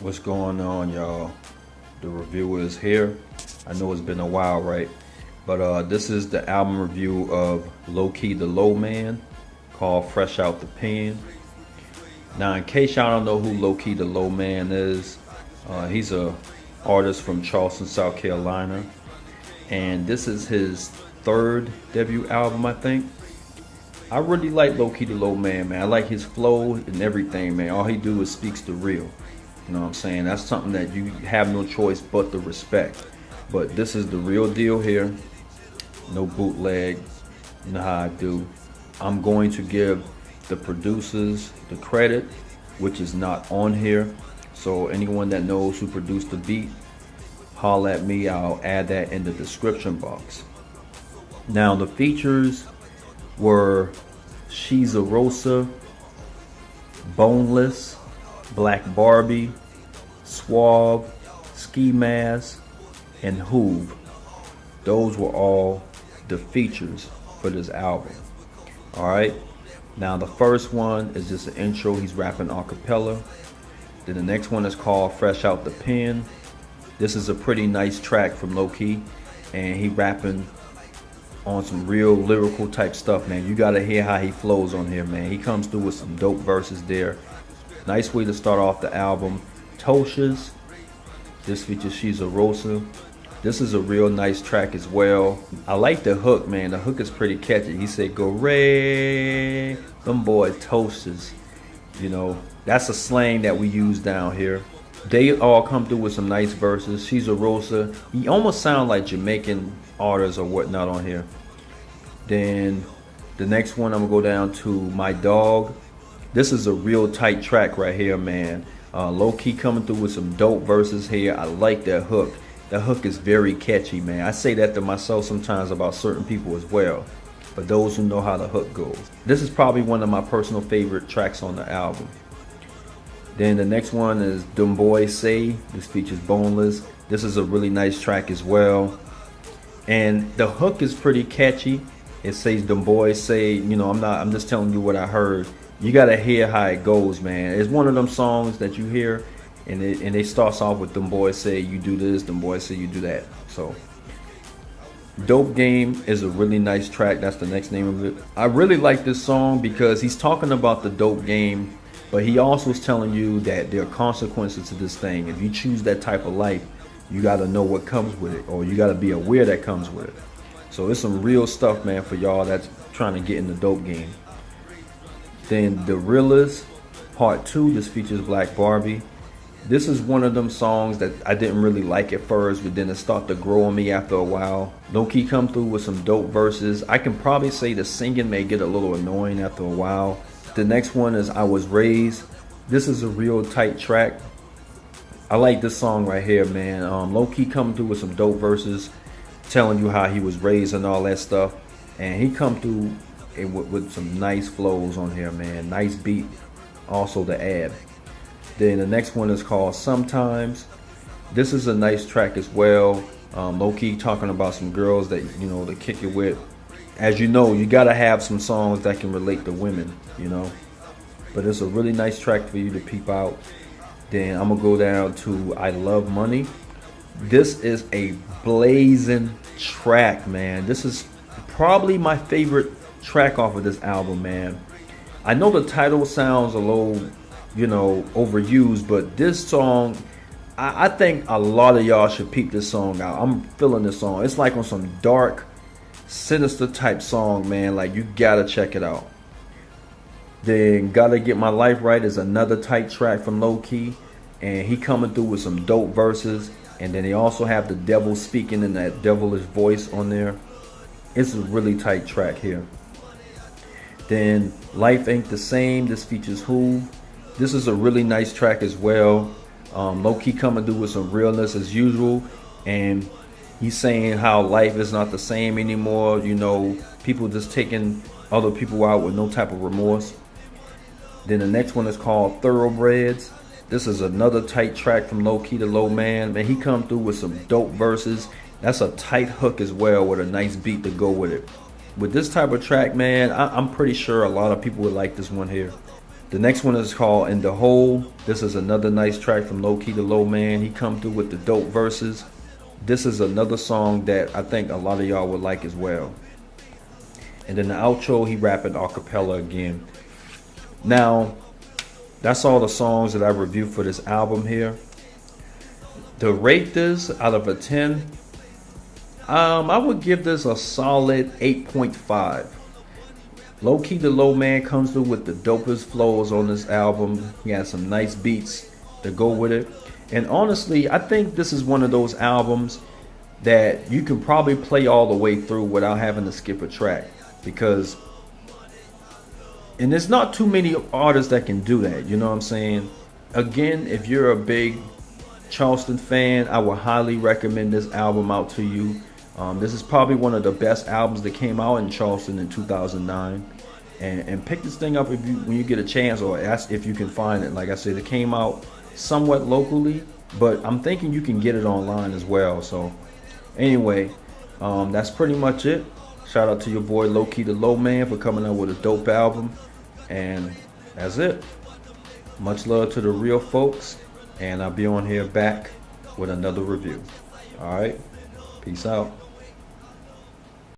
What's going on, y'all? The reviewer is here. I know it's been a while, right? But this is the album review of Low Key the Low Man, called Fresh Out the Pen. Now, in case y'all don't know who Low Key the Low Man is, he's a artist from Charleston, South Carolina, and this is his third debut album, I think. I really like Low Key the Low Man, man. I like his flow and everything, man. All he do is speaks the real. You know what I'm saying? That's something that you have no choice but to respect. But this is the real deal here. No bootleg. You know how I do. I'm going to give the producers the credit, which is not on here. So anyone that knows who produced the beat, holla at me. I'll add that in the description box. Now the features were She's a Rosa, Boneless, Black Barbie, Suave, Ski Mask, and Hoove. Those were all the features for this album. Alright, now the first one is just an intro. He's rapping a cappella. Then the next one is called Fresh Out the Pen. This is a pretty nice track from Low Key, and he rapping on some real lyrical type stuff, man. You gotta hear how he flows on here, man. He comes through with some dope verses there. Nice way to start off the album. Toshas, this features She's a Rosa. This is a real nice track as well. I like the hook, man. The hook is pretty catchy. He said, "Go Ray, them boy toasters." You know, that's a slang that we use down here. They all come through with some nice verses. She's a Rosa. He almost sound like Jamaican artists or whatnot on here. Then the next one, I'm gonna go down to My Dog. This is a real tight track right here, man. Low Key coming through with some dope verses here. I like that hook. That hook is very catchy, man. I say that to myself sometimes about certain people as well. For those who know how the hook goes. This is probably one of my personal favorite tracks on the album. Then the next one is Them Boys Say. This features Boneless. This is a really nice track as well. And the hook is pretty catchy. It says Them Boys Say, you know, I'm just telling you what I heard. You gotta hear how it goes, man. It's one of them songs that you hear and it starts off with Them Boys Say you do this, Them Boys Say you do that. So Dope Game is a really nice track. That's the next name of it. I really like this song because he's talking about the dope game, but he also is telling you that there are consequences to this thing. If you choose that type of life, you got to know what comes with it, or you got to be aware that comes with it. So it's some real stuff, man, for y'all that's trying to get in the dope game. Then The Realest Part 2, this features Black Barbie. This is one of them songs that I didn't really like at first, but then it started to grow on me after a while. Low Key come through with some dope verses. I can probably say the singing may get a little annoying after a while. The next one is I Was Raised. This is a real tight track. I like this song right here, man. Low Key coming through with some dope verses, telling you how he was raised and all that stuff. And he come through with some nice flows on here, man. Nice beat, also the ad. Then the next one is called Sometimes. This is a nice track as well. Low Key talking about some girls that, you know, to kick it with. As you know, you gotta have some songs that can relate to women, you know. But it's a really nice track for you to peep out. Then I'm gonna go down to I Love Money. This is a blazing track, man. This is probably my favorite track off of this album, man. I know the title sounds a little, you know, overused, but this song, I think a lot of y'all should peep this song out. I'm feeling this song. It's like on some dark, sinister type song, man. Like, you gotta check it out. Then Gotta Get My Life Right is another tight track from Low Key, and he coming through with some dope verses. And then they also have the devil speaking in that devilish voice on there. It's a really tight track here. Then Life Ain't the Same. This features Who. This is a really nice track as well. Low Key coming through with some realness as usual, and he's saying how life is not the same anymore. You know, people just taking other people out with no type of remorse. Then the next one is called Thoroughbreds. This is another tight track from Low Key the Low Man. Man, he come through with some dope verses. That's a tight hook as well with a nice beat to go with it. With this type of track, man, I'm pretty sure a lot of people would like this one here. The next one is called In the Hole. This is another nice track from Low Key the Low Man. He come through with the dope verses. This is another song that I think a lot of y'all would like as well. And then the outro, he rapping a cappella again. Now, that's all the songs that I reviewed for this album here. To rate this out of a 10, I would give this a solid 8.5. Low Key the Low Man comes through with the dopest flows on this album. He has some nice beats to go with it. And honestly, I think this is one of those albums that you can probably play all the way through without having to skip a track. Because, and there's not too many artists that can do that, you know what I'm saying? Again, if you're a big Charleston fan, I would highly recommend this album out to you. This is probably one of the best albums that came out in Charleston in 2009. And pick this thing up when you get a chance, or ask if you can find it. Like I said, it came out somewhat locally, but I'm thinking you can get it online as well. So anyway, that's pretty much it. Shout out to your boy Low Key the Low Man for coming out with a dope album. And that's it. Much love to the real folks. And I'll be on here back with another review. Alright. Peace out.